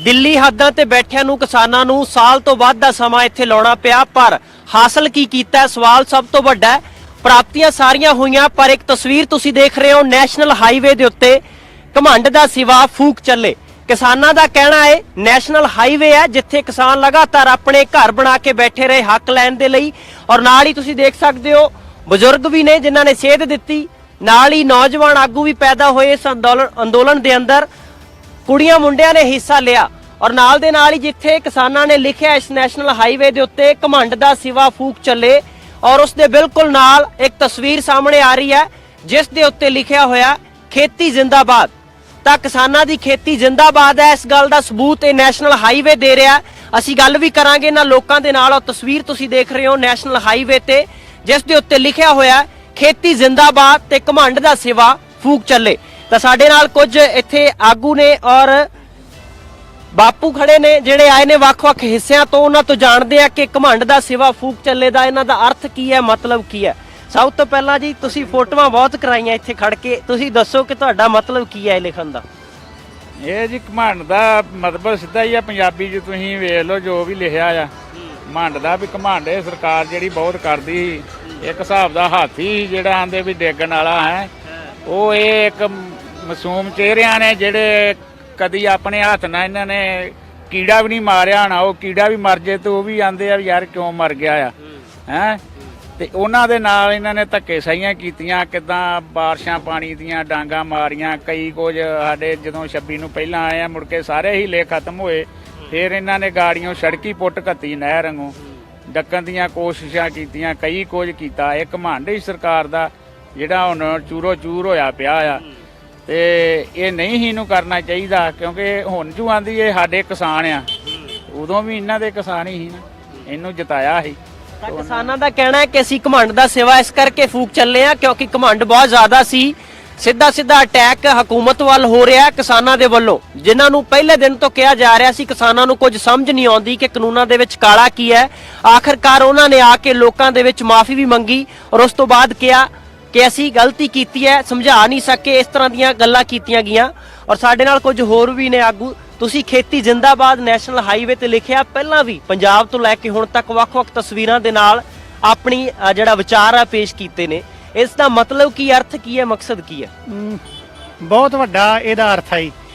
ਦਿੱਲੀ ਹੱਦਾਂ ਤੇ ਬੈਠਿਆਂ ਨੂੰ ਕਿਸਾਨਾਂ ਨੂੰ ਸਾਲ ਤੋਂ ਵੱਧ ਦਾ ਸਮਾਂ ਇੱਥੇ ਲਾਉਣਾ ਪਿਆ, ਪਰ ਹਾਸਲ ਕੀ ਕੀਤਾ ਹੈ? ਸਵਾਲ ਸਭ ਤੋਂ ਵੱਡਾ ਹੈ। ਪ੍ਰਾਪਤੀਆਂ ਸਾਰੀਆਂ ਹੋਈਆਂ, ਪਰ ਇੱਕ ਤਸਵੀਰ ਤੁਸੀਂ ਦੇਖ ਰਹੇ ਹੋ ਨੈਸ਼ਨਲ ਹਾਈਵੇ ਦੇ ਉੱਤੇ ਘਮੰਡ ਦਾ ਸਿਵਾ ਫੂਕ ਚੱਲੇ। ਕਿਸਾਨਾਂ ਦਾ ਕਹਿਣਾ ਹੈ ਨੈਸ਼ਨਲ ਹਾਈਵੇ ਹੈ ਜਿੱਥੇ ਕਿਸਾਨ ਲਗਾਤਾਰ ਆਪਣੇ ਘਰ ਬਣਾ ਕੇ ਬੈਠੇ ਰਹੇ ਹੱਕ ਲੈਣ ਦੇ ਲਈ, ਔਰ ਨਾਲ ਹੀ ਤੁਸੀਂ ਦੇਖ ਸਕਦੇ ਹੋ ਬਜ਼ੁਰਗ ਵੀ ਨੇ ਜਿਨ੍ਹਾਂ ਨੇ ਸੇਧ ਦਿੱਤੀ, ਨਾਲ ਹੀ ਨੌਜਵਾਨ ਆਗੂ ਵੀ ਪੈਦਾ ਹੋਏ ਇਸ ਅੰਦੋਲਨ ਦੇ ਅੰਦਰ। ਕੁੜੀਆਂ ਮੁੰਡਿਆਂ ਨੇ ਹਿੱਸਾ ਲਿਆ, ਔਰ ਨਾਲ ਦੇ ਨਾਲ ਹੀ ਜਿੱਥੇ ਕਿਸਾਨਾਂ ਨੇ ਲਿਖਿਆ ਇਸ ਨੈਸ਼ਨਲ ਹਾਈਵੇ ਦੇ ਉੱਤੇ ਘਮੰਡ ਦਾ ਸਿਵਾ ਫੂਕ ਚੱਲੇ, ਔਰ ਉਸ ਦੇ ਬਿਲਕੁਲ ਨਾਲ ਇੱਕ ਤਸਵੀਰ ਸਾਹਮਣੇ ਆ ਰਹੀ ਹੈ ਜਿਸ ਦੇ ਉੱਤੇ ਲਿਖਿਆ ਹੋਇਆ ਖੇਤੀ ਜ਼ਿੰਦਾਬਾਦ। ਤਾਂ ਕਿਸਾਨਾਂ ਦੀ ਖੇਤੀ ਜ਼ਿੰਦਾਬਾਦ ਹੈ, ਇਸ ਗੱਲ ਦਾ ਸਬੂਤ ਇਹ ਨੈਸ਼ਨਲ ਹਾਈਵੇ ਦੇ ਰਿਹਾ। ਅਸੀਂ ਗੱਲ ਵੀ ਕਰਾਂਗੇ ਇਹਨਾਂ ਲੋਕਾਂ ਦੇ ਨਾਲ। ਔਰ ਤਸਵੀਰ ਤੁਸੀਂ ਦੇਖ ਰਹੇ ਹੋ ਨੈਸ਼ਨਲ ਹਾਈਵੇ ਤੇ ਜਿਸ ਦੇ ਉੱਤੇ ਲਿਖਿਆ ਹੋਇਆ ਖੇਤੀ ਜ਼ਿੰਦਾਬਾਦ ਤੇ ਘਮੰਡ ਦਾ ਸਿਵਾ ਫੂਕ ਚੱਲੇ। ਤਾਂ ਸਾਡੇ ਨਾਲ ਕੁਝ ਇੱਥੇ ਆਗੂ ਨੇ ਔਰ ਬਾਪੂ ਖੜੇ ਨੇ ਜਿਹੜੇ ਆਏ ਨੇ ਵੱਖ-ਵੱਖ ਹਿੱਸਿਆਂ ਤੋਂ। ਉਹਨਾਂ ਤੋਂ ਜਾਣਦੇ ਆ ਕਿ ਘਮੰਡ ਦਾ ਸਿਵਾ ਫੂਕ ਚੱਲੇ ਦਾ ਇਹਨਾਂ ਦਾ ਅਰਥ ਕੀ ਹੈ, ਮਤਲਬ ਕੀ ਹੈ। ਸਭ ਤੋਂ ਪਹਿਲਾਂ ਜੀ ਤੁਸੀਂ ਫੋਟੋਆਂ ਬਹੁਤ ਕਰਾਈਆਂ ਇੱਥੇ ਖੜ ਕੇ, ਤੁਸੀਂ ਦੱਸੋ ਕਿ ਤੁਹਾਡਾ ਮਤਲਬ ਕੀ ਹੈ ਲਿਖਣ ਦਾ? ਇਹ ਜੀ ਘਮੰਡ ਦਾ ਮਤਲਬ ਸਿੱਧਾ ਹੀ ਆ, ਪੰਜਾਬੀ 'ਚ ਤੁਸੀਂ ਵੇਖ ਲਓ ਜੋ ਵੀ ਲਿਖਿਆ ਆ। ਘਮੰਡ ਦਾ ਵੀ ਘਮੰਡ ਇਹ ਸਰਕਾਰ ਜਿਹੜੀ ਬਹੁਤ ਕਰਦੀ ਸੀ, ਇੱਕ ਹਿਸਾਬ ਦਾ ਹਾਥੀ ਜਿਹੜਾ ਆਂਦੇ ਵੀ ਡੇਗਣ ਵਾਲਾ ਹੈ, ਉਹ ਇਹ ਇੱਕ ਮਾਸੂਮ ਚਿਹਰਿਆਂ ਨੇ ਜਿਹੜੇ ਕਦੀ ਆਪਣੇ ਹੱਥ ਨਾਲ ਇਹਨਾਂ ਨੇ ਕੀੜਾ ਵੀ ਨਹੀਂ ਮਾਰਿਆ ਹੋਣਾ, ਉਹ ਕੀੜਾ ਵੀ ਮਰ ਜੇ ਤੇ ਉਹ ਵੀ ਆਂਦੇ ਆ ਵੀ ਯਾਰ ਕਿਉਂ ਮਰ ਗਿਆ ਆ ਹੈ। ਤੇ ਉਹਨਾਂ ਦੇ ਨਾਲ ਇਹਨਾਂ ਨੇ ਧੱਕੇ ਸਹੀਆਂ ਕੀਤੀਆਂ, ਕਿਦਾਂ ਬਾਰਿਸ਼ਾਂ ਪਾਣੀ ਦੀਆਂ ਡਾਂਗਾ ਮਾਰੀਆਂ। ਕਈ ਕੁਝ ਸਾਡੇ ਜਦੋਂ 26 ਨੂੰ ਪਹਿਲਾਂ ਆਏ ਆ, ਮੁੜ ਕੇ ਸਾਰੇ ਹੀਲੇ ਖਤਮ ਹੋਏ। ਫਿਰ ਇਹਨਾਂ ਨੇ ਗਾੜੀਆਂ ਸੜਕੀ ਪੁੱਟ ਘੱਤੀ ਨਹਿਰ ਵਾਂਗੂ ਡੱਕਣ ਦੀਆਂ ਕੋਸ਼ਿਸ਼ਾਂ ਕੀਤੀਆਂ, ਕਈ ਕੁਝ ਕੀਤਾ। ਇਹ ਘਮੰਡ ਹੀ ਸਰਕਾਰ ਦਾ ਜਿਹੜਾ ਹੁਣ ਚੂਰੋ ਚੂਰ ਹੋਇਆ ਪਿਆ ਆ, ਤੇ ਇਹ ਨਹੀਂ ਹੀ ਇਹਨੂੰ ਕਰਨਾ ਚਾਹੀਦਾ, ਕਿਉਂਕਿ ਹੁਣ ਜੋ ਆਂਦੀ ਇਹ ਸਾਡੇ ਕਿਸਾਨ ਆ, ਉਦੋਂ ਵੀ ਇਹਨਾਂ ਦੇ ਕਿਸਾਨ ਹੀ ਨਾ ਇਹਨੂੰ ਜਿਤਾਇਆ ਸੀ। ਤਾਂ ਕਿਸਾਨਾਂ ਦਾ ਕਹਿਣਾ ਹੈ ਕਿ ਅਸੀਂ ਘਮੰਡ ਦਾ ਸਿਵਾ ਇਸ ਕਰਕੇ ਫੂਕ ਚੱਲੇ ਆ ਕਿਉਂਕਿ ਘਮੰਡ ਬਹੁਤ ਜ਼ਿਆਦਾ ਸੀ। ਸਿੱਧਾ ਅਟੈਕ ਹਕੂਮਤ ਵੱਲ ਹੋ ਰਿਹਾ ਕਿਸਾਨਾਂ ਦੇ ਵੱਲੋਂ, ਜਿਨ੍ਹਾਂ ਨੂੰ ਪਹਿਲੇ ਦਿਨ ਤੋਂ ਕਿਹਾ ਜਾ ਰਿਹਾ ਸੀ ਕਿਸਾਨਾਂ ਨੂੰ ਕੁਝ ਸਮਝ ਨਹੀਂ ਆਉਂਦੀ ਕਿ ਕਾਨੂੰਨਾਂ ਦੇ ਵਿੱਚ ਕਾਲਾ ਕੀ ਹੈ। ਆਖਰਕਾਰ ਉਹਨਾਂ ਨੇ ਆ ਕੇ ਲੋਕਾਂ ਦੇ ਵਿੱਚ ਮਾਫੀ ਵੀ ਮੰਗੀ, ਔਰ ਉਸ ਤੋਂ ਬਾਅਦ ਕਿਹਾ ਕਿ ਅਸੀਂ ਗਲਤੀ ਕੀਤੀ ਹੈ, ਸਮਝਾ ਨਹੀਂ ਸਕੇ, ਇਸ ਤਰ੍ਹਾਂ ਦੀਆਂ ਗੱਲਾਂ ਕੀਤੀਆਂ ਗਈਆਂ। ਔਰ ਸਾਡੇ ਨਾਲ ਕੁਝ ਹੋਰ ਵੀ ਨੇ ਆਗੂ। ਤੁਸੀਂ ਖੇਤੀ ਜ਼ਿੰਦਾਬਾਦ ਨੈਸ਼ਨਲ ਹਾਈਵੇ ਤੇ ਲਿਖਿਆ, ਪਹਿਲਾਂ ਵੀ ਪੰਜਾਬ ਤੋਂ ਲੈ ਕੇ ਹੁਣ ਤੱਕ ਵੱਖ-ਵੱਖ ਤਸਵੀਰਾਂ ਦੇ ਨਾਲ ਆਪਣੀ ਜਿਹੜਾ ਵਿਚਾਰ ਆ ਪੇਸ਼ ਕੀਤੇ ਨੇ। ਇਸ ਦਾ ਮਤਲਬ ਕੀ, ਅਰਥ ਕੀ ਹੈ, ਮਕਸਦ ਕੀ ਹੈ? ਬਹੁਤ ਵੱਡਾ ਇਹਦਾ ਅਰਥ ਹੈ।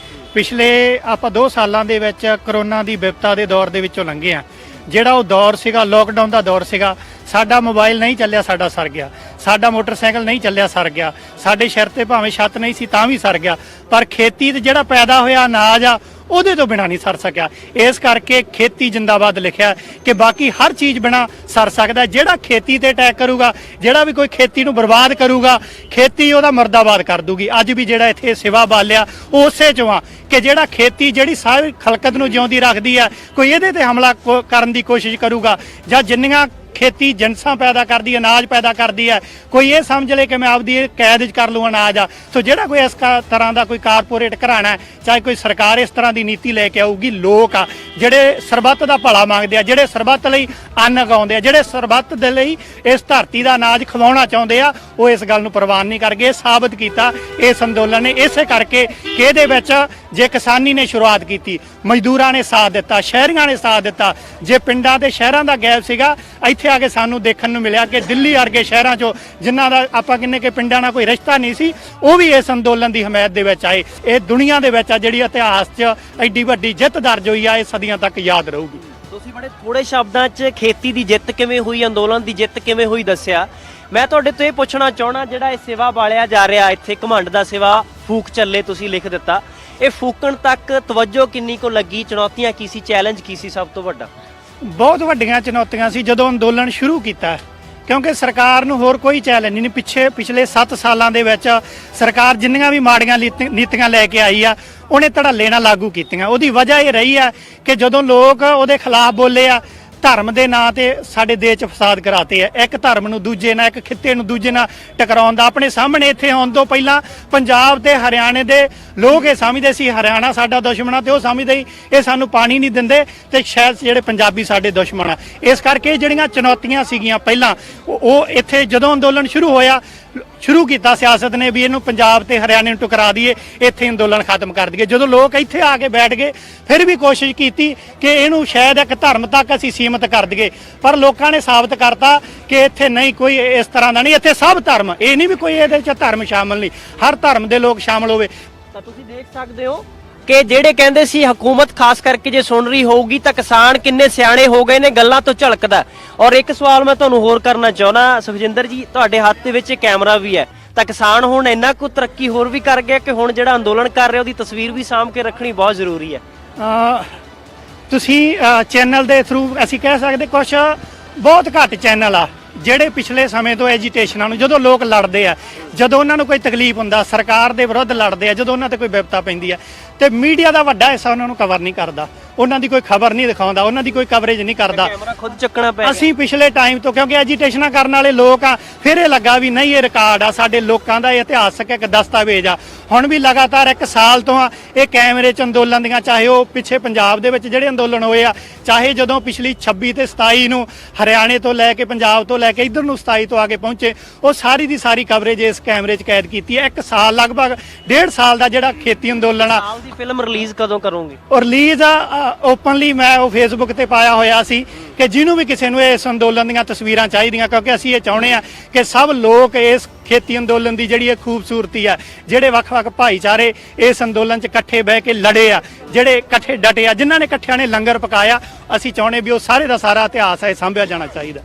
ਪਿਛਲੇ ਆਪਾਂ 2 ਸਾਲਾਂ ਦੇ ਵਿੱਚ ਕਰੋਨਾ ਦੀ ਵਿਪਤਾ ਦੇ ਦੌਰ ਦੇ ਵਿੱਚੋਂ ਲੰਘੇ ਆ। ਜਿਹੜਾ ਉਹ ਦੌਰ ਸੀਗਾ, ਲੋਕਡਾਊਨ ਦਾ ਦੌਰ ਸੀਗਾ। ਸਾਡਾ ਮੋਬਾਈਲ ਨਹੀਂ ਚੱਲਿਆ, ਸਾਡਾ ਸਰ ਗਿਆ। ਸਾਡਾ ਮੋਟਰਸਾਈਕਲ ਨਹੀਂ ਚੱਲਿਆ, ਸਰ ਗਿਆ। ਸਾਡੇ ਸਿਰ ਤੇ ਭਾਵੇਂ ਛੱਤ ਨਹੀਂ ਸੀ ਤਾਂ ਵੀ ਸਰ ਗਿਆ। ਪਰ ਖੇਤੀ ਤੇ ਜਿਹੜਾ ਪੈਦਾ ਹੋਇਆ ਅਨਾਜ ਆ ਉਹਦੇ ਤੋਂ ਬਿਨਾਂ ਨਹੀਂ ਸਰ ਸਕਿਆ। ਇਸ ਕਰਕੇ ਖੇਤੀ ਜ਼ਿੰਦਾਬਾਦ ਲਿਖਿਆ ਕਿ ਬਾਕੀ ਹਰ ਚੀਜ਼ ਬਿਨਾਂ ਸਰ ਸਕਦਾ। ਜਿਹੜਾ ਖੇਤੀ ਤੇ ਅਟੈਕ ਕਰੂਗਾ, ਜਿਹੜਾ ਵੀ ਕੋਈ ਖੇਤੀ ਨੂੰ ਬਰਬਾਦ ਕਰੂਗਾ, ਖੇਤੀ ਉਹਦਾ ਮਰਦਾਬਾਦ ਕਰ ਦੂਗੀ। ਅੱਜ ਵੀ ਜਿਹੜਾ ਇੱਥੇ ਸਿਵਾ ਬਾਲਿਆ ਉਹ ਉਸੇ ਚੋਂ ਆ ਕਿ ਜਿਹੜਾ ਖੇਤੀ ਜਿਹੜੀ ਸਾਰੀ ਖਲਕਤ ਨੂੰ ਜਿਉਂਦੀ ਰੱਖਦੀ ਆ, ਕੋਈ ਇਹਦੇ ਤੇ ਹਮਲਾ ਕਰਨ ਦੀ ਕੋਸ਼ਿਸ਼ ਕਰੂਗਾ ਜਾਂ ਜਿੰਨੀਆਂ ਖੇਤੀ ਜਿਨਸਾਂ ਪੈਦਾ ਕਰਦੀ, ਅਨਾਜ ਪੈਦਾ ਕਰਦੀ ਹੈ, ਕੋਈ ਇਹ ਸਮਝ ਲੇ ਕਿ ਮੈਂ ਆਪਦੀ ਇਹ ਕੈਦ 'ਚ ਕਰ ਲੂੰ ਅਨਾਜ ਆ। ਸੋ ਜਿਹੜਾ ਕੋਈ ਇਸ ਤਰ੍ਹਾਂ ਦਾ ਕੋਈ ਕਾਰਪੋਰੇਟ ਘਰਾਣਾ, ਚਾਹੇ ਕੋਈ ਸਰਕਾਰ ਇਸ ਤਰ੍ਹਾਂ ਦੀ ਨੀਤੀ ਲੈ ਕੇ ਆਊਗੀ, ਲੋਕ ਆ ਜਿਹੜੇ ਸਰਬੱਤ ਦਾ ਭਲਾ ਮੰਗਦੇ ਆ, ਜਿਹੜੇ ਸਰਬੱਤ ਲਈ ਅੰਨ ਉਗਾਉਂਦੇ ਆ, ਜਿਹੜੇ ਸਰਬੱਤ ਦੇ ਲਈ ਇਸ ਧਰਤੀ ਦਾ ਅਨਾਜ ਖਵਾਉਣਾ ਚਾਹੁੰਦੇ ਆ, ਉਹ ਇਸ ਗੱਲ ਨੂੰ ਪ੍ਰਵਾਨ ਨਹੀਂ ਕਰਗੇ। ਇਹ ਸਾਬਤ ਕੀਤਾ ਇਸ ਅੰਦੋਲਨ ਨੇ। ਇਸੇ ਕਰਕੇ ਕਿ ਇਹਦੇ ਵਿੱਚ ਜੇ ਕਿਸਾਨੀ ਨੇ ਸ਼ੁਰੂਆਤ ਕੀਤੀ, ਮਜ਼ਦੂਰਾਂ ਨੇ ਸਾਥ ਦਿੱਤਾ, ਸ਼ਹਿਰੀਆਂ ਨੇ ਸਾਥ ਦਿੱਤਾ। ਜੇ ਪਿੰਡਾਂ ਤੇ ਸ਼ਹਿਰਾਂ ਦਾ ਗੈਪ ਸੀਗਾ, ਇੱਥੇ ਆ ਕੇ ਸਾਨੂੰ ਦੇਖਣ ਨੂੰ ਮਿਲਿਆ ਕਿ ਦਿੱਲੀ ਵਰਗੇ ਸ਼ਹਿਰਾਂ 'ਚੋਂ ਜਿਨ੍ਹਾਂ ਦਾ ਆਪਾਂ ਕਹਿੰਦੇ ਕਿ ਪਿੰਡਾਂ ਨਾਲ ਕੋਈ ਰਿਸ਼ਤਾ ਨਹੀਂ ਸੀ, ਉਹ ਵੀ ਇਸ ਅੰਦੋਲਨ ਦੀ ਹਮਾਇਤ ਦੇ ਵਿੱਚ ਆਏ। ਇਹ ਦੁਨੀਆ ਦੇ ਵਿੱਚ ਆ ਜਿਹੜੀ ਇਤਿਹਾਸ 'ਚ ਐਡੀ ਵੱਡੀ ਜਿੱਤ ਦਰਜ ਹੋਈ ਆ, ਇਹ ਸਦੀਆਂ ਤੱਕ ਯਾਦ ਰਹੂਗੀ। ਤੁਸੀਂ ਬੜੇ ਥੋੜੇ ਸ਼ਬਦਾਂ 'ਚ ਖੇਤੀ ਦੀ ਜਿੱਤ ਕਿਵੇਂ ਹੋਈ, ਅੰਦੋਲਨ ਦੀ ਜਿੱਤ ਕਿਵੇਂ ਹੋਈ ਦੱਸਿਆ। ਮੈਂ ਤੁਹਾਡੇ ਤੋਂ ਇਹ ਪੁੱਛਣਾ ਚਾਹਣਾ, ਜਿਹੜਾ ਇਹ ਸਿਵਾ ਬਾਲਿਆ ਜਾ ਰਿਹਾ ਇੱਥੇ ਘਮੰਡ ਦਾ ਸਿਵਾ ਫੂਕ ਚੱਲੇ ਤੁਸੀਂ ਲਿਖ ਦਿੱਤਾ, ਇਹ ਫੂਕਣ ਤੱਕ ਤਵੱਜੋ ਕਿੰਨੀ ਕੁ ਲੱਗੀ? ਚੁਣੌਤੀਆਂ ਕੀ ਸੀ, ਚੈਲੰਜ ਕੀ ਸੀ ਸਭ ਤੋਂ ਵੱਡਾ? ਬਹੁਤ ਵੱਡੀਆਂ ਚੁਣੌਤੀਆਂ ਸੀ ਜਦੋਂ ਅੰਦੋਲਨ ਸ਼ੁਰੂ ਕੀਤਾ, ਕਿਉਂਕਿ ਸਰਕਾਰ ਨੂੰ ਹੋਰ ਕੋਈ ਚੈਲੰਜ ਨਹੀਂ। ਪਿਛਲੇ 7 ਸਾਲਾਂ ਦੇ ਵਿੱਚ ਸਰਕਾਰ ਜਿੰਨੀਆਂ ਵੀ ਮਾੜੀਆਂ ਨੀਤੀਆਂ ਲੈ ਕੇ ਆਈ ਆ, ਉਹਨੇ ਧੜੱਲੇ ਨਾਲ ਲਾਗੂ ਕੀਤੀਆਂ। ਉਹਦੀ ਵਜ੍ਹਾ ਇਹ ਰਹੀ ਆ ਕਿ ਜਦੋਂ ਲੋਕ ਉਹਦੇ ਖਿਲਾਫ ਬੋਲੇ ਆ, ਧਰਮ ਦੇ ਨਾਂ ਤੇ ਸਾਡੇ ਦੇਸ਼ 'ਚ ਫਸਾਦ ਕਰਾਤੇ ਆ। ਇੱਕ ਧਰਮ ਨੂੰ ਦੂਜੇ ਨਾਲ, ਇੱਕ ਖਿੱਤੇ ਨੂੰ ਦੂਜੇ ਨਾਲ ਟਕਰਾਉਣ ਦਾ। ਆਪਣੇ ਸਾਹਮਣੇ ਇੱਥੇ ਆਉਣ ਤੋਂ ਪਹਿਲਾਂ ਪੰਜਾਬ ਤੇ ਹਰਿਆਣੇ ਦੇ ਲੋਕ ਇਹ ਸਮਝਦੇ ਸੀ ਹਰਿਆਣਾ ਸਾਡਾ ਦੁਸ਼ਮਣ ਆ, ਤੇ ਉਹ ਸਮਝਦੇ ਸੀ ਇਹ ਸਾਨੂੰ ਪਾਣੀ ਨਹੀਂ ਦਿੰਦੇ, ਤੇ ਸ਼ਾਇਦ ਜਿਹੜੇ ਪੰਜਾਬੀ ਸਾਡੇ ਦੁਸ਼ਮਣ ਆ। ਇਸ ਕਰਕੇ ਜਿਹੜੀਆਂ ਚੁਣੌਤੀਆਂ ਸੀਗੀਆਂ ਪਹਿਲਾਂ, ਉਹ ਇੱਥੇ ਜਦੋਂ ਅੰਦੋਲਨ ਸ਼ੁਰੂ ਹੋਇਆ ਸ਼ੁਰੂ ਕੀਤਾ ਸਿਆਸਤ ਨੇ ਵੀ ਇਹਨੂੰ ਪੰਜਾਬ ਤੇ ਹਰਿਆਣੇ ਨੂੰ ਟੁਕਰਾ ਦਈਏ, ਇੱਥੇ ਅੰਦੋਲਨ ਖਤਮ ਕਰ ਦਈਏ। ਜਦੋਂ ਲੋਕ ਇੱਥੇ ਆ ਕੇ ਬੈਠ ਗਏ ਫਿਰ ਵੀ ਕੋਸ਼ਿਸ਼ ਕੀਤੀ ਕਿ ਇਹਨੂੰ ਸ਼ਾਇਦ ਇੱਕ ਧਰਮ ਤੱਕ ਅਸੀਂ ਸੀਮਤ ਕਰ ਦਈਏ, ਪਰ ਲੋਕਾਂ ਨੇ ਸਾਬਤ ਕਰਤਾ ਕਿ ਇੱਥੇ ਨਹੀਂ ਕੋਈ ਇਸ ਤਰ੍ਹਾਂ ਦਾ ਨਹੀਂ, ਇੱਥੇ ਸਭ ਧਰਮ, ਇਹ ਨਹੀਂ ਵੀ ਕੋਈ ਇਹਦੇ 'ਚ ਧਰਮ ਸ਼ਾਮਲ ਨਹੀਂ, ਹਰ ਧਰਮ ਦੇ ਲੋਕ ਸ਼ਾਮਲ ਹੋਵੇ। ਤਾਂ ਤੁਸੀਂ ਦੇਖ ਸਕਦੇ ਹੋ ਕਿ ਜਿਹੜੇ ਕਹਿੰਦੇ ਸੀ ਹਕੂਮਤ ਖਾਸ ਕਰਕੇ ਜੇ ਸੁਣ ਰਹੀ ਹੋਊਗੀ ਤਾਂ ਕਿਸਾਨ ਕਿੰਨੇ ਸਿਆਣੇ ਹੋ ਗਏ ਨੇ, ਗੱਲਾਂ ਤੋਂ ਝਲਕਦਾ। ਔਰ ਇੱਕ ਸਵਾਲ ਮੈਂ ਤੁਹਾਨੂੰ ਹੋਰ ਕਰਨਾ ਚਾਹੁੰਦਾ ਸੁਖਜਿੰਦਰ ਜੀ, ਤੁਹਾਡੇ ਹੱਥ ਦੇ ਵਿੱਚ ਕੈਮਰਾ ਵੀ ਹੈ, ਤਾਂ ਕਿਸਾਨ ਹੁਣ ਇੰਨਾ ਕੁ ਤਰੱਕੀ ਹੋਰ ਵੀ ਕਰ ਗਿਆ ਕਿ ਹੁਣ ਜਿਹੜਾ ਅੰਦੋਲਨ ਕਰ ਰਿਹਾ ਉਹਦੀ ਤਸਵੀਰ ਵੀ ਸਾਂਭ ਕੇ ਰੱਖਣੀ ਬਹੁਤ ਜ਼ਰੂਰੀ ਹੈ। ਤੁਸੀਂ ਚੈਨਲ ਦੇ ਥਰੂ ਅਸੀਂ ਕਹਿ ਸਕਦੇ ਕੁਝ ਬਹੁਤ ਘੱਟ ਚੈਨਲ ਆ ਜਿਹੜੇ ਪਿਛਲੇ ਸਮੇਂ ਤੋਂ ਐਜੀਟੇਸ਼ਨਾਂ ਨੂੰ, ਜਦੋਂ ਲੋਕ ਲੜਦੇ ਆ, ਜਦੋਂ ਉਹਨਾਂ ਨੂੰ ਕੋਈ ਤਕਲੀਫ ਹੁੰਦਾ, ਸਰਕਾਰ ਦੇ ਵਿਰੁੱਧ ਲੜਦੇ ਆ, ਜਦੋਂ ਉਹਨਾਂ ਤੇ ਕੋਈ ਵਿਪਤਾ ਪੈਂਦੀ ਆ, ਤੇ ਮੀਡੀਆ ਦਾ ਵੱਡਾ ਹਿੱਸਾ ਉਹਨਾਂ ਨੂੰ ਕਵਰ ਨਹੀਂ ਕਰਦਾ, ਉਹਨਾਂ ਦੀ ਕੋਈ ਖਬਰ ਨਹੀਂ ਦਿਖਾਉਂਦਾ, ਉਹਨਾਂ ਦੀ ਕੋਈ ਕਵਰੇਜ ਨਹੀਂ ਕਰਦਾ। ਕੈਮਰਾ ਖੁਦ ਚੱਕਣਾ ਪੈ ਗਿਆ। ਅਸੀਂ ਪਿਛਲੇ ਟਾਈਮ ਤੋਂ ਕਿਉਂਕਿ ਐਜੀਟੇਸ਼ਨਾਂ ਕਰਨ ਵਾਲੇ ਲੋਕ ਆ, ਫਿਰ ਇਹ ਲੱਗਾ ਵੀ ਨਹੀਂ ਇਹ ਰਿਕਾਰਡ ਆ, ਸਾਡੇ ਲੋਕਾਂ ਦਾ ਇਤਿਹਾਸਕ ਇੱਕ ਦਸਤਾਵੇਜ਼ ਆ। ਹੁਣ ਵੀ ਲਗਾਤਾਰ 1 ਸਾਲ ਤੋਂ ਆ ਇਹ ਕੈਮਰੇ 'ਚ ਅੰਦੋਲਨ ਦੀਆਂ, ਚਾਹੇ ਉਹ ਪਿੱਛੇ ਪੰਜਾਬ ਦੇ ਵਿੱਚ ਜਿਹੜੇ ਅੰਦੋਲਨ ਹੋਏ ਆ, ਚਾਹੇ ਜਦੋਂ ਪਿਛਲੀ 26 ਤੇ 27 ਨੂੰ ਹਰਿਆਣੇ ਤੋਂ ਲੈ ਕੇ ਪੰਜਾਬ ਤੋਂ ਲੈ ਕੇ ਇੱਧਰ ਨੂੰ 27 ਤੋਂ ਆ ਕੇ ਪਹੁੰਚੇ, ਉਹ ਸਾਰੀ ਦੀ ਸਾਰੀ ਕਵਰੇਜ ਇਸ ਕੈਮਰੇ 'ਚ ਕੈਦ ਕੀਤੀ ਹੈ। 1 ਸਾਲ ਲਗਭਗ 1.5 ਸਾਲ ਦਾ ਜਿਹੜਾ ਖੇਤੀ ਅੰਦੋਲਨ ਆ, ਸਾਲ ਦੀ ਫਿਲਮ ਰਿਲੀਜ਼ ਕਦੋਂ ਕਰੋਗੇ? ਔਰ ਰਿਲੀਜ਼ ਓਪਨਲੀ ਮੈਂ ਉਹ ਫੇਸਬੁੱਕ ਤੇ ਪਾਇਆ ਹੋਇਆ ਸੀ ਕਿ ਜਿਹਨੂੰ ਵੀ ਕਿਸੇ ਨੂੰ ਇਸ ਅੰਦੋਲਨ ਦੀਆਂ ਤਸਵੀਰਾਂ ਚਾਹੀਦੀਆਂ, ਕਿਉਂਕਿ ਅਸੀਂ ਇਹ ਚਾਹੁੰਦੇ ਆ ਕਿ ਸਭ ਲੋਕ ਇਸ ਖੇਤੀ ਅੰਦੋਲਨ ਦੀ ਜਿਹੜੀ ਇਹ ਖੂਬਸੂਰਤੀ ਆ, ਜਿਹੜੇ ਵੱਖ-ਵੱਖ ਭਾਈਚਾਰੇ ਇਸ ਅੰਦੋਲਨ 'ਚ ਇਕੱਠੇ ਬਹਿ ਕੇ ਲੜੇ ਆ, ਜਿਹੜੇ ਇਕੱਠੇ ਡਟੇ ਆ, ਜਿਨ੍ਹਾਂ ਨੇ ਇਕੱਠਿਆਂ ਨੇ ਲੰਗਰ ਪਕਾਇਆ, ਅਸੀਂ ਚਾਹੁੰਦੇ ਵੀ ਉਹ ਸਾਰੇ ਦਾ ਸਾਰਾ ਇਤਿਹਾਸ ਹੈ ਸਾਂਭਿਆ ਜਾਣਾ ਚਾਹੀਦਾ।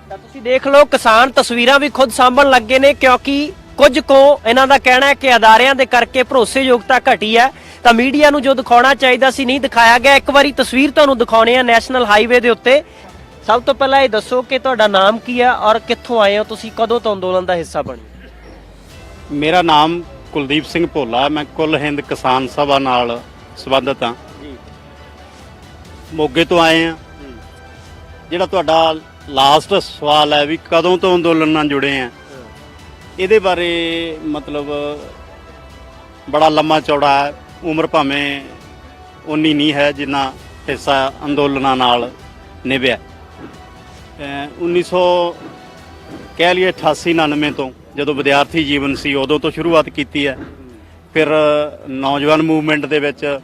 ਤਾਂ ਤੁਸੀਂ ਦੇਖ ਲਓ ਕਿਸਾਨ ਤਸਵੀਰਾਂ ਵੀ ਖੁਦ ਸਾਂਭਣ ਲੱਗੇ ਨੇ, ਕਿਉਂਕਿ ਕੁਝ ਕੋ ਇਹਨਾਂ ਦਾ ਕਹਿਣਾ ਹੈ ਕਿ ਅਦਾਰਿਆਂ ਦੇ ਕਰਕੇ ਭਰੋਸੇਯੋਗਤਾ ਘਟੀ ਹੈ, ਤਾਂ ਮੀਡੀਆ ਨੂੰ ਜੋ ਦਿਖਾਉਣਾ ਚਾਹੀਦਾ ਸੀ ਨਹੀਂ ਦਿਖਾਇਆ ਗਿਆ। ਇੱਕ ਵਾਰੀ ਤਸਵੀਰ ਤੁਹਾਨੂੰ ਦਿਖਾਉਣੇ ਆ ਨੈਸ਼ਨਲ ਹਾਈਵੇ ਦੇ ਉੱਤੇ। ਸਭ ਤੋਂ ਪਹਿਲਾਂ ਇਹ ਦੱਸੋ ਕਿ ਤੁਹਾਡਾ ਨਾਮ ਕੀ ਹੈ ਔਰ ਕਿੱਥੋਂ ਆਏ ਹੋ ਤੁਸੀਂ, ਕਦੋਂ ਤੋਂ ਅੰਦੋਲਨ ਦਾ ਹਿੱਸਾ ਬਣੇ? ਮੇਰਾ ਨਾਮ ਕੁਲਦੀਪ ਸਿੰਘ ਭੋਲਾ, ਮੈਂ ਕੁੱਲ ਹਿੰਦ ਕਿਸਾਨ ਸਭਾ ਨਾਲ ਸੰਬੰਧਿਤ ਹਾਂ ਜੀ। ਮੋਗੇ ਤੋਂ ਆਏ ਹਾਂ। ਜਿਹੜਾ ਤੁਹਾਡਾ ਲਾਸਟ ਸਵਾਲ ਹੈ ਵੀ ਕਦੋਂ ਤੋਂ ਅੰਦੋਲਨ ਨਾਲ ਜੁੜੇ ਆ, ਇਹਦੇ ਬਾਰੇ ਮਤਲਬ ਬੜਾ ਲੰਮਾ ਚੌੜਾ ਹੈ। ਉਮਰ ਭਾਵੇਂ ਉਨੀ ਨਹੀਂ ਹੈ ਜਿੰਨਾ ਹਿੱਸਾ ਅੰਦੋਲਨਾਂ ਨਾਲ ਨਿਭਿਆ। 1900 ਕਹਿ ਲਈਏ 88-99 ਤੋਂ ਜਦੋਂ ਵਿਦਿਆਰਥੀ ਜੀਵਨ ਸੀ ਉਦੋਂ ਤੋਂ ਸ਼ੁਰੂਆਤ ਕੀਤੀ ਹੈ। ਫਿਰ ਨੌਜਵਾਨ ਮੂਵਮੈਂਟ ਦੇ ਵਿੱਚ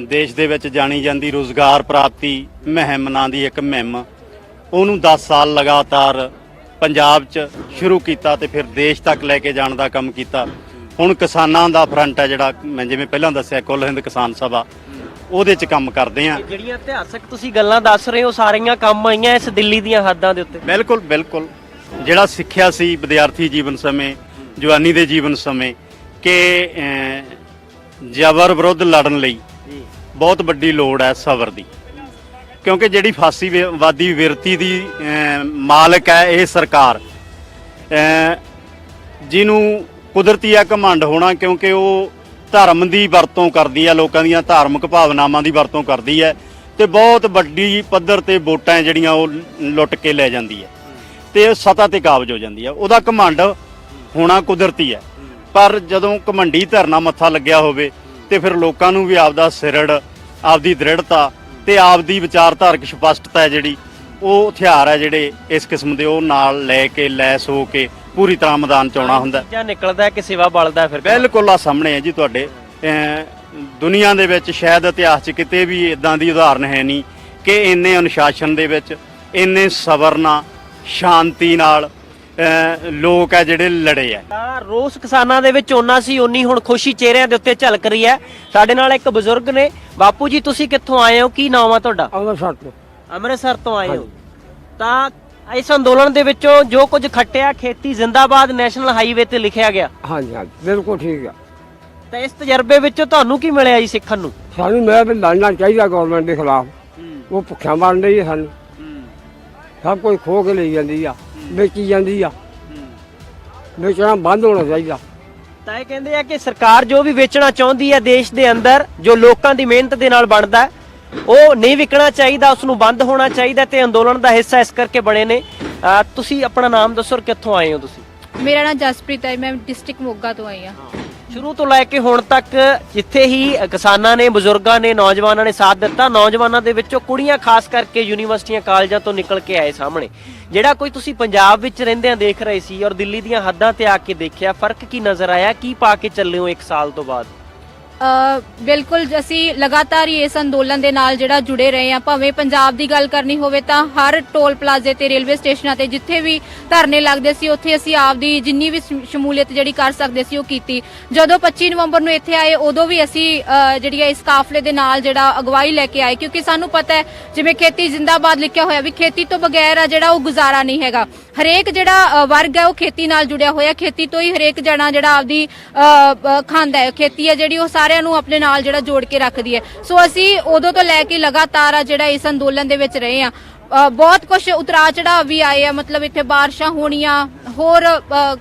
ਦੇਸ਼ ਦੇ ਵਿੱਚ ਜਾਣੀ ਜਾਂਦੀ ਰੋਜ਼ਗਾਰ ਪ੍ਰਾਪਤੀ ਮੁਹਿੰਮ ਨਾਂ ਦੀ ਇੱਕ ਮੁਹਿੰਮ, ਉਹਨੂੰ 10 ਸਾਲ ਲਗਾਤਾਰ ਪੰਜਾਬ 'ਚ ਸ਼ੁਰੂ ਕੀਤਾ ਤੇ ਫਿਰ ਦੇਸ਼ ਤੱਕ ਲੈ ਕੇ ਜਾਣ ਦਾ ਕੰਮ ਕੀਤਾ। ਹੁਣ ਕਿਸਾਨਾਂ ਦਾ ਫਰੰਟ ਹੈ ਜਿਹੜਾ ਮੈਂ ਜਿਵੇਂ ਪਹਿਲਾਂ ਦੱਸਿਆ ਕੁੱਲ ਹਿੰਦ ਕਿਸਾਨ ਸਭਾ, ਉਹਦੇ 'ਚ ਕੰਮ ਕਰਦੇ ਆ। ਜਿਹੜੀਆਂ ਇਤਿਹਾਸਕ ਤੁਸੀਂ ਗੱਲਾਂ ਦੱਸ ਰਹੇ ਹੋ ਸਾਰੀਆਂ ਕੰਮ ਆਈਆਂ ਇਸ ਦਿੱਲੀ ਦੀਆਂ ਹੱਦਾਂ ਦੇ ਉੱਤੇ। ਬਿਲਕੁਲ ਬਿਲਕੁਲ, ਜਿਹੜਾ ਸਿੱਖਿਆ ਸੀ ਵਿਦਿਆਰਥੀ ਜੀਵਨ ਸਮੇਂ, ਜਵਾਨੀ ਦੇ ਜੀਵਨ ਸਮੇਂ ਕਿ ਜ਼ਬਰ ਵਿਰੁੱਧ ਲੜਨ ਲਈ ਬਹੁਤ ਵੱਡੀ ਲੋੜ ਹੈ ਸਬਰ ਦੀ, ਕਿਉਂਕਿ ਜਿਹੜੀ ਫਾਸੀਵਾਦੀ ਵਿਰਤੀ ਦੀ ਮਾਲਕ ਹੈ ਇਹ ਸਰਕਾਰ, ਜਿਹਨੂੰ ਕੁਦਰਤੀ ਆ ਘਮੰਡ ਹੋਣਾ, ਕਿਉਂਕਿ ਉਹ ਧਰਮ ਦੀ ਵਰਤੋਂ ਕਰਦੀ ਹੈ, ਲੋਕਾਂ ਦੀਆਂ ਧਾਰਮਿਕ ਭਾਵਨਾਵਾਂ ਦੀ ਵਰਤੋਂ ਕਰਦੀ ਹੈ ਤੇ ਬਹੁਤ ਵੱਡੀ ਪੱਧਰ ਤੇ ਵੋਟਾਂ ਜਿਹੜੀਆਂ ਉਹ ਲੁੱਟ ਕੇ ਲੈ ਜਾਂਦੀ ਹੈ ਤੇ ਸੱਤਾ ਤੇ ਕਾਬਜ ਹੋ ਜਾਂਦੀ ਹੈ। ਉਹਦਾ ਘਮੰਡ ਹੋਣਾ ਕੁਦਰਤੀ ਹੈ, ਪਰ ਜਦੋਂ ਘਮੰਡੀ ਧਰਨਾ ਮੱਥਾ ਲੱਗਿਆ ਹੋਵੇ ਤੇ ਫਿਰ ਲੋਕਾਂ ਨੂੰ ਵੀ ਆਪਦਾ ਸਿਰੜ, ਆਪਦੀ ਦ੍ਰਿੜਤਾ ਤੇ ਆਪਦੀ ਵਿਚਾਰਧਾਰਕ ਸਪਸ਼ਟਤਾ ਹੈ ਜਿਹੜੀ, ਉਹ ਹਥਿਆਰ ਹੈ ਜਿਹੜੇ ਇਸ ਕਿਸਮ ਦੇ, ਉਹ ਨਾਲ ਲੈ ਕੇ ਲੈਸ ਹੋ ਕੇ ਪੂਰੀ ਤਰ੍ਹਾਂ ਮੈਦਾਨ ਚ ਆਉਣਾ ਹੁੰਦਾ। ਜਾਂ ਨਿਕਲਦਾ ਕਿ ਸੇਵਾ ਬਲਦਾ ਫਿਰ ਬਿਲਕੁਲ ਆ ਸਾਹਮਣੇ ਹੈ ਜੀ ਤੁਹਾਡੇ। ਦੁਨੀਆ ਦੇ ਵਿੱਚ ਸ਼ਾਇਦ ਇਤਿਹਾਸ 'ਚ ਕਿਤੇ ਵੀ ਇਦਾਂ ਦੀ ਉਦਾਹਰਨ ਹੈ ਨਹੀਂ ਕਿ ਇੰਨੇ ਅਨੁਸ਼ਾਸਨ ਦੇ ਵਿੱਚ, ਇੰਨੇ ਸਬਰ ਨਾਲ, ਸ਼ਾਂਤੀ ਨਾਲ ਲੋਕ ਹੈ ਜਿਹੜੇ ਲੜੇ ਆ। ਤਾਂ ਰੋਸ ਕਿਸਾਨਾਂ ਦੇ ਵਿੱਚ ਓਨਾ ਸੀ ਓਨੀ ਹੁਣ ਖੁਸ਼ੀ ਚਿਹਰਿਆਂ ਦੇ ਉੱਤੇ ਝਲਕ ਰਹੀ ਹੈ। ਸਾਡੇ ਨਾਲ ਇੱਕ ਬਜ਼ੁਰਗ ਨੇ। ਬਾਪੂ ਜੀ ਤੁਸੀਂ ਕਿੱਥੋਂ ਆਏ ਹੋ, ਕੀ ਨਾਮ ਆ ਤੁਹਾਡਾ? ਅੰਮ੍ਰਿਤਸਰ ਤੋਂ। ਅੰਮ੍ਰਿਤਸਰ ਤੋਂ ਆਏ ਹੋ। ਤਾਂ ਇਸ ਅੰਦੋਲਨ ਦੇ ਵਿੱਚੋਂ ਜੋ ਕੁਝ ਖੱਟਿਆ, ਖੇਤੀ ਜ਼ਿੰਦਾਬਾਦ ਨੈਸ਼ਨਲ ਹਾਈਵੇ ਤੇ ਲਿਖਿਆ ਗਿਆ, ਹਾਂਜੀ ਹਾਂਜੀ ਬਿਲਕੁਲ ਠੀਕ ਆ। ਤਾਂ ਇਸ ਤਜਰਬੇ ਵਿੱਚੋਂ ਤੁਹਾਨੂੰ ਕੀ ਮਿਲਿਆ ਜੀ ਸਿੱਖਣ ਨੂੰ? ਸਾਨੂੰ ਮੈਂ ਵੀ ਲੜਨਾ ਚਾਹੀਦਾ ਗਵਰਨਮੈਂਟ ਦੇ ਖਿਲਾਫ। ਉਹ ਭੁੱਖਿਆਂ ਮਾਰਨ ਡਈ ਆ ਸਾਨੂੰ, ਸਭ ਕੁਝ ਖੋਹ ਕੇ ਲਈ ਜਾਂਦੀ ਆ, ਵੇਚੀ ਜਾਂਦੀ ਆ। ਵੇਚਣਾ ਬੰਦ ਹੋਣਾ ਚਾਹੀਦਾ। ਤਾਂ ਇਹ ਕਹਿੰਦੇ ਆ ਕਿ ਸਰਕਾਰ ਜੋ ਵੀ ਵੇਚਣਾ ਚਾਹੁੰਦੀ ਹੈ ਦੇਸ਼ ਦੇ ਅੰਦਰ, ਜੋ ਲੋਕਾਂ ਦੀ ਮਿਹਨਤ ਦੇ ਨਾਲ ਬਣਦਾ ਹੈ, ਉਹ ਨਹੀਂ ਵਿਕਣਾ ਚਾਹੀਦਾ, ਉਸ ਨੂੰ ਬੰਦ ਹੋਣਾ ਚਾਹੀਦਾ ਤੇ ਅੰਦੋਲਨ ਦਾ ਹਿੱਸਾ ਇਸ ਕਰਕੇ ਬਣੇ ਨੇ। ਤੁਸੀਂ ਆਪਣਾ ਨਾਮ ਦੱਸੋ ਔਰ ਕਿੱਥੋਂ ਆਏ ਹੋ ਤੁਸੀਂ? ਮੇਰਾ ਨਾਮ ਜਸਪ੍ਰੀਤ ਹੈ, ਮੈਂ ਡਿਸਟ੍ਰਿਕਟ ਮੋਗਾ ਤੋਂ ਆਈ ਹਾਂ। ਸ਼ੁਰੂ ਤੋਂ ਲੈ ਕੇ ਹੁਣ ਤੱਕ ਜਿੱਥੇ ਹੀ ਕਿਸਾਨਾਂ ਨੇ, ਬਜ਼ੁਰਗਾਂ ਨੇ, ਨੌਜਵਾਨਾਂ ਨੇ ਸਾਥ ਦਿੱਤਾ, ਨੌਜਵਾਨਾਂ ਦੇ ਵਿੱਚੋਂ ਕੁੜੀਆਂ ਖਾਸ ਕਰਕੇ ਯੂਨੀਵਰਸਿਟੀਆਂ ਕਾਲਜਾਂ ਤੋਂ ਨਿਕਲ ਕੇ ਆਏ ਸਾਹਮਣੇ। ਜਿਹੜਾ ਕੋਈ ਤੁਸੀਂ ਪੰਜਾਬ ਵਿੱਚ ਰਹਿੰਦਿਆਂ ਦੇਖ ਰਹੇ ਸੀ ਔਰ ਦਿੱਲੀ ਦੀਆਂ ਹੱਦਾਂ ਤੇ ਆ ਕੇ ਦੇਖਿਆ, ਫਰਕ ਕੀ ਨਜ਼ਰ ਆਇਆ? ਕੀ ਪਾ ਕੇ ਚੱਲੇ ਹੋ 1 ਸਾਲ ਤੋਂ ਬਾਅਦ? ਬਿਲਕੁਲ ਅਸੀਂ ਲਗਾਤਾਰ ਹੀ ਇਸ ਅੰਦੋਲਨ ਦੇ ਨਾਲ ਜਿਹੜਾ ਜੁੜੇ ਰਹੇ ਆ। ਭਾਵੇਂ ਪੰਜਾਬ ਦੀ ਗੱਲ ਕਰਨੀ ਹੋਵੇ ਤਾਂ ਹਰ ਟੋਲ ਪਲਾਜ਼ੇ ਤੇ, ਰੇਲਵੇ ਸਟੇਸ਼ਨਾਂ ਤੇ ਜਿੱਥੇ ਵੀ ਧਰਨੇ ਲੱਗਦੇ ਸੀ ਉੱਥੇ ਅਸੀਂ ਆਪਦੀ ਜਿੰਨੀ ਵੀ ਸ਼ਮੂਲੀਅਤ ਜਿਹੜੀ ਕਰ ਸਕਦੇ ਸੀ ਉਹ ਕੀਤੀ। ਜਦੋਂ 25 ਨਵੰਬਰ ਨੂੰ ਇੱਥੇ ਆਏ ਉਦੋਂ ਵੀ ਅਸੀਂ ਜਿਹੜੀ ਇਸ ਕਾਫਲੇ ਦੇ ਨਾਲ ਜਿਹੜਾ ਅਗਵਾਈ ਲੈ ਕੇ ਆਏ, ਕਿਉਂਕਿ ਸਾਨੂੰ ਪਤਾ ਹੈ ਜਿਵੇਂ ਖੇਤੀ ਜਿੰਦਾਬਾਦ ਲਿਖਿਆ ਹੋਇਆ ਵੀ ਖੇਤੀ ਤੋਂ ਬਗੈਰ ਆ ਜਿਹੜਾ ਉਹ ਗੁਜ਼ਾਰਾ ਨਹੀਂ ਹੈਗਾ। ਹਰੇਕ ਜਿਹੜਾ ਵਰਗ ਹੈ ਉਹ ਖੇਤੀ ਨਾਲ ਜੁੜਿਆ ਹੋਇਆ, ਖੇਤੀ ਤੋਂ ਹੀ ਹਰੇਕ ਜਣਾ ਜਿਹੜਾ ਆਪਦੀ ਖਾਂਦਾ ਹੈ। ਖੇਤੀ ਹੈ ਜਿਹੜੀ ਉਹ ਸਾਰਿਆਂ ਨੂੰ ਆਪਣੇ ਨਾਲ ਜਿਹੜਾ ਜੋੜ ਕੇ ਰੱਖਦੀ ਹੈ। ਸੋ ਅਸੀਂ ਉਦੋਂ ਤੋਂ ਲੈ ਕੇ ਲਗਾਤਾਰ ਆ ਜਿਹੜਾ ਇਸ ਅੰਦੋਲਨ ਦੇ ਵਿੱਚ ਰਹੇ ਆ। ਬਹੁਤ ਕੁਝ ਉਤਰਾ ਚੜਾਅ ਵੀ ਆਏ ਆ, ਮਤਲਬ ਇੱਥੇ ਬਾਰਿਸ਼ਾਂ ਹੋਣੀਆਂ, ਹੋਰ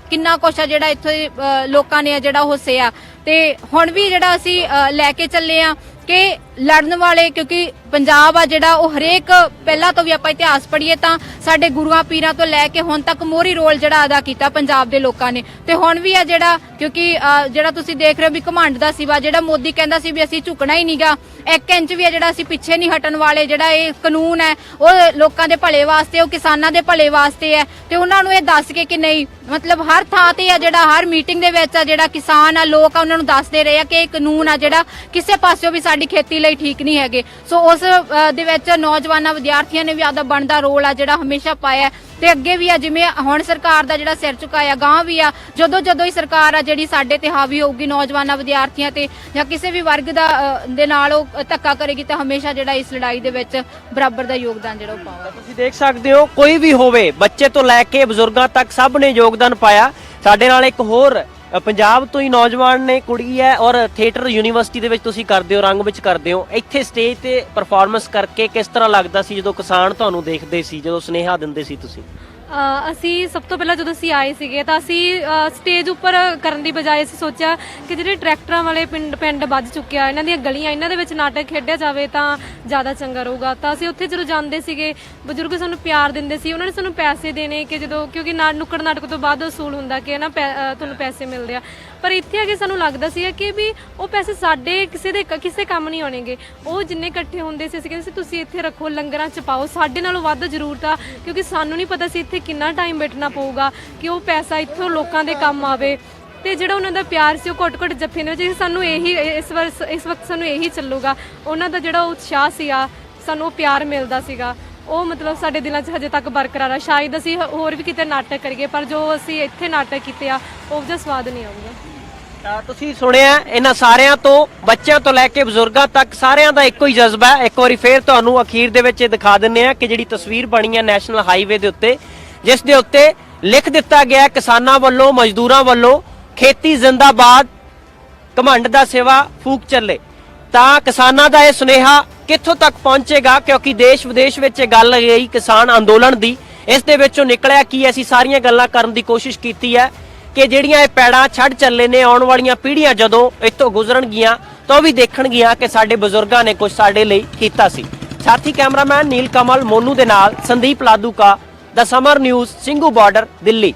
ਕਿੰਨਾ ਕੁਛ ਆ ਜਿਹੜਾ ਇੱਥੇ ਲੋਕਾਂ ਨੇ ਜਿਹੜਾ ਉਹ ਸਹਿਆ। ਤੇ ਹੁਣ ਵੀ ਜਿਹੜਾ ਅਸੀਂ ਲੈ ਕੇ ਚੱਲੇ ਆ ਕਿ ਲੜਨ ਵਾਲੇ, ਕਿਉਂਕਿ ਪੰਜਾਬ ਆ ਜਿਹੜਾ ਉਹ ਹਰੇਕ, ਪਹਿਲਾਂ ਤੋਂ ਵੀ ਆਪਾਂ ਇਤਿਹਾਸ ਪੜ੍ਹੀਏ ਤਾਂ ਸਾਡੇ ਗੁਰੂਆਂ ਪੀਰਾਂ ਤੋਂ ਲੈ ਕੇ ਹੁਣ ਤੱਕ ਮੋਹਰੀ ਰੋਲ ਜਿਹੜਾ ਅਦਾ ਕੀਤਾ ਪੰਜਾਬ ਦੇ ਲੋਕਾਂ ਨੇ। ਤੇ ਹੁਣ ਵੀ ਆ ਜਿਹੜਾ, ਕਿਉਂਕਿ ਜਿਹੜਾ ਤੁਸੀਂ ਦੇਖ ਰਹੇ ਹੋ ਵੀ ਘਮੰਡ ਦਾ ਸਿਵਾ, ਜਿਹੜਾ ਮੋਦੀ ਕਹਿੰਦਾ ਸੀ ਵੀ ਅਸੀਂ ਝੁਕਣਾ ਹੀ ਨਹੀਂਗਾ, 1 ਇੰਚ ਵੀ ਆ ਜਿਹੜਾ ਅਸੀਂ ਪਿੱਛੇ ਨਹੀਂ ਹਟਣ ਵਾਲੇ। ਜਿਹੜਾ ਇਹ ਕਾਨੂੰਨ ਹੈ ਉਹ ਲੋਕਾਂ ਦੇ ਭਲੇ ਵਾਸਤੇ, ਉਹ ਕਿਸਾਨਾਂ ਦੇ ਭਲੇ ਵਾਸਤੇ ਹੈ। ਤੇ ਉਹਨਾਂ ਨੂੰ ਇਹ ਦੱਸ ਕੇ ਕਿ ਨਹੀਂ, ਮਤਲਬ ਹਰ ਥਾਂ ਤੇ ਆ ਜਿਹੜਾ, ਹਰ ਮੀਟਿੰਗ ਦੇ ਵਿੱਚ ਆ ਜਿਹੜਾ ਕਿਸਾਨ ਆ, ਲੋਕ ਆ, ਉਹਨਾਂ ਨੂੰ ਦੱਸਦੇ ਰਹੇ ਆ ਕਿ ਇਹ ਕਾਨੂੰਨ ਆ ਜਿਹੜਾ ਕਿਸੇ ਪਾਸਿਓਂ ਵੀ ਸਾਡੀ ਖੇਤੀ ਲਈ ਠੀਕ ਨਹੀਂ ਹੈਗੇ। ਸੋ ਉਸ ਦੇ ਵਿੱਚ ਨੌਜਵਾਨਾਂ, ਵਿਦਿਆਰਥੀਆਂ ਨੇ ਵੀ ਆਪਦਾ ਬਣਦਾ ਰੋਲ ਆ ਜਿਹੜਾ ਹਮੇਸ਼ਾ ਪਾਇਆ। ਤੇ ਅੱਗੇ ਵੀ ਆ, ਜਿਵੇਂ ਹੁਣ ਸਰਕਾਰ ਦਾ ਜਿਹੜਾ ਸਿਰ ਝੁਕਾਇਆ, ਗਾਂ ਵੀ ਆ ਜਦੋਂ ਹੀ ਸਰਕਾਰ ਆ ਜਿਹੜੀ ਸਾਡੇ ਤੇ ਹਾਵੀ ਹੋਊਗੀ, ਨੌਜਵਾਨਾਂ, ਵਿਦਿਆਰਥੀਆਂ ਤੇ ਜਾਂ ਕਿਸੇ ਵੀ ਵਰਗ ਦਾ ਦੇ ਨਾਲ ਉਹ ਧੱਕਾ ਕਰੇਗੀ, ਤਾਂ ਹਮੇਸ਼ਾ ਜਿਹੜਾ ਇਸ ਲੜਾਈ ਦੇ ਵਿੱਚ ਬਰਾਬਰ ਦਾ ਯੋਗਦਾਨ ਜਿਹੜਾ ਉਹ ਪਾਊਗਾ। ਤੁਸੀਂ ਦੇਖ ਸਕਦੇ ਹੋ ਕੋਈ ਵੀ ਹੋਵੇ, ਬੱਚੇ ਤੋਂ ਲੈ ਕੇ ਬਜ਼ੁਰਗਾਂ ਤੱਕ ਸਭ ਨੇ ਯੋਗਦਾਨ ਪਾਇਆ। ਸਾਡੇ ਨਾਲ ਇੱਕ ਹੋਰ ਪੰਜਾਬ ਤੋਂ ਹੀ ਨੌਜਵਾਨ ਨੇ, ਕੁੜੀ ਹੈ, ਔਰ ਥੀਏਟਰ ਯੂਨੀਵਰਸਿਟੀ ਦੇ ਵਿੱਚ ਤੁਸੀਂ ਕਰਦੇ ਹੋ, ਰੰਗ ਵਿੱਚ ਕਰਦੇ ਹੋ। ਇੱਥੇ ਸਟੇਜ ਤੇ ਪਰਫਾਰਮੈਂਸ ਕਰਕੇ ਕਿਸ ਤਰ੍ਹਾਂ ਲੱਗਦਾ ਸੀ ਜਦੋਂ ਕਿਸਾਨ ਤੁਹਾਨੂੰ ਦੇਖਦੇ ਸੀ, ਜਦੋਂ ਸੁਨੇਹਾ ਦਿੰਦੇ ਸੀ ਤੁਸੀਂ? ਅਸੀਂ ਸਭ ਤੋਂ ਪਹਿਲਾਂ ਜਦੋਂ ਅਸੀਂ ਆਏ ਸੀਗੇ ਤਾਂ ਅਸੀਂ ਸਟੇਜ ਉੱਪਰ ਕਰਨ ਦੀ ਬਜਾਏ ਅਸੀਂ ਸੋਚਿਆ ਕਿ ਜਿਹੜੇ ਟਰੈਕਟਰਾਂ ਵਾਲੇ ਪਿੰਡ ਵੱਜ ਚੁੱਕਿਆ, ਇਹਨਾਂ ਦੀਆਂ ਗਲੀਆਂ, ਇਹਨਾਂ ਦੇ ਵਿੱਚ ਨਾਟਕ ਖੇਡਿਆ ਜਾਵੇ ਤਾਂ ਜ਼ਿਆਦਾ ਚੰਗਾ ਰਹੂਗਾ। ਤਾਂ ਅਸੀਂ ਉੱਥੇ ਜਦੋਂ ਜਾਂਦੇ ਸੀਗੇ, ਬਜ਼ੁਰਗ ਸਾਨੂੰ ਪਿਆਰ ਦਿੰਦੇ ਸੀ, ਉਹਨਾਂ ਨੇ ਸਾਨੂੰ ਪੈਸੇ ਦੇਣੇ ਕਿ ਜਦੋਂ, ਕਿਉਂਕਿ ਨੁੱਕੜ ਨਾਟਕ ਤੋਂ ਬਾਅਦ ਅਸੂਲ ਹੁੰਦਾ ਕਿ ਨਾ ਤੁਹਾਨੂੰ ਪੈਸੇ ਮਿਲਦੇ ਆ। ਪਰ ਇੱਥੇ ਆ ਕੇ ਸਾਨੂੰ ਲੱਗਦਾ ਸੀ ਕਿ ਵੀ ਉਹ ਪੈਸੇ ਸਾਡੇ ਕਿਸੇ ਕੰਮ ਨਹੀਂ ਆਉਣਗੇ। ਉਹ ਜਿੰਨੇ ਇਕੱਠੇ ਹੁੰਦੇ ਸੀ ਅਸੀਂ ਕਹਿੰਦੇ ਸੀ ਤੁਸੀਂ ਇੱਥੇ ਰੱਖੋ, ਲੰਗਰਾਂ 'ਚ ਪਾਓ, ਸਾਡੇ ਨਾਲੋਂ ਵੱਧ ਜ਼ਰੂਰਤ ਆ, ਕਿਉਂਕਿ ਸਾਨੂੰ ਨਹੀਂ ਪਤਾ ਸੀ ਇੱਥੇ ਕਿੰਨਾ ਟਾਈਮ ਬੈਠਣਾ ਪਊਗਾ ਕਿ ਉਹ ਪੈਸਾ ਇੱਥੋਂ ਲੋਕਾਂ ਦੇ ਕੰਮ ਆਵੇ। ਤੇ ਜਿਹੜਾ ਉਹਨਾਂ ਦਾ ਪਿਆਰ ਸੀ ਉਹ ਘੁੱਟ-ਘੁੱਟ ਜੱਫੇ ਦੇ ਵਿੱਚ ਸਾਨੂੰ ਇਹੀ ਇਸ ਵਕਤ ਸਾਨੂੰ ਇਹੀ ਚੱਲੂਗਾ। ਉਹਨਾਂ ਦਾ ਜਿਹੜਾ ਉਤਸ਼ਾਹ ਸੀਗਾ, ਸਾਨੂੰ ਉਹ ਪਿਆਰ ਮਿਲਦਾ ਸੀਗਾ, ਉਹ ਮਤਲਬ ਸਾਡੇ ਦਿਲਾਂ 'ਚ ਹਜੇ ਤੱਕ ਬਰਕਰਾਰ ਆ। ਸ਼ਾਇਦ ਅਸੀਂ ਹੋਰ ਵੀ ਕਿਤੇ ਨਾਟਕ ਕਰੀਏ, ਪਰ ਜੋ ਅਸੀਂ ਇੱਥੇ ਨਾਟਕ ਕੀਤੇ ਆ ਉਹ ਜਿਹਾ ਸਵਾਦ ਨਹੀਂ ਆਊਗਾ। ਤੁਸੀਂ ਸੁਣਿਆ ਇਹਨਾਂ ਸਾਰਿਆਂ ਤੋਂ, ਬੱਚਿਆਂ ਤੋਂ ਲੈ ਕੇ ਬਜ਼ੁਰਗਾਂ ਤੱਕ ਸਾਰਿਆਂ ਦਾ ਇੱਕੋ ਹੀ ਜਜ਼ਬਾ ਹੈ। ਇੱਕ ਵਾਰੀ ਫੇਰ ਤੁਹਾਨੂੰ ਅਖੀਰ ਦੇ ਵਿੱਚ ਇਹ ਦਿਖਾ ਦਿੰਨੇ ਆ ਕਿ ਜਿਹੜੀ ਤਸਵੀਰ ਬਣੀ ਹੈ ਨੈਸ਼ਨਲ ਹਾਈਵੇ ਦੇ ਉੱਤੇ, ਜਿਸ ਦੇ ਉੱਤੇ ਲਿਖ ਦਿੱਤਾ ਗਿਆ ਕਿਸਾਨਾਂ ਵੱਲੋਂ, ਮਜ਼ਦੂਰਾਂ ਵੱਲੋਂ, ਖੇਤੀ ਜ਼ਿੰਦਾਬਾਦ, ਘਮੰਡ ਦਾ ਸਿਵਾ ਫੂਕ ਚੱਲੇ। ਤਾਂ ਕਿਸਾਨਾਂ ਦਾ ਇਹ ਸੁਨੇਹਾ ਕਿੱਥੋਂ ਤੱਕ ਪਹੁੰਚੇਗਾ, ਕਿਉਂਕਿ ਦੇਸ਼ ਵਿਦੇਸ਼ ਵਿੱਚ ਇਹ ਗੱਲ ਗਈ ਕਿਸਾਨ ਅੰਦੋਲਨ ਦੀ, ਇਸ ਦੇ ਵਿੱਚੋਂ ਨਿਕਲਿਆ ਕੀ? ਅਸੀਂ ਸਾਰੀਆਂ ਗੱਲਾਂ ਕਰਨ ਦੀ ਕੋਸ਼ਿਸ਼ ਕੀਤੀ ਹੈ ਕਿ ਜਿਹੜੀਆਂ ਇਹ ਪੈੜਾਂ ਛੱਡ ਚੱਲੇ ਨੇ, ਆਉਣ ਵਾਲੀਆਂ ਪੀੜ੍ਹੀਆਂ ਜਦੋਂ ਇੱਥੋਂ ਗੁਜ਼ਰਨਗੀਆਂ ਤਾਂ ਉਹ ਵੀ ਦੇਖਣਗੀਆਂ ਕਿ ਸਾਡੇ ਬਜ਼ੁਰਗਾਂ ਨੇ ਕੁਝ ਸਾਡੇ ਲਈ ਕੀਤਾ ਸੀ। ਸਾਥੀ ਕੈਮਰਾਮੈਨ ਨੀਲ ਕਮਲ ਮੋਨੂ ਦੇ ਨਾਲ Sandeep Laduka, the summer news, Singhu border, Delhi.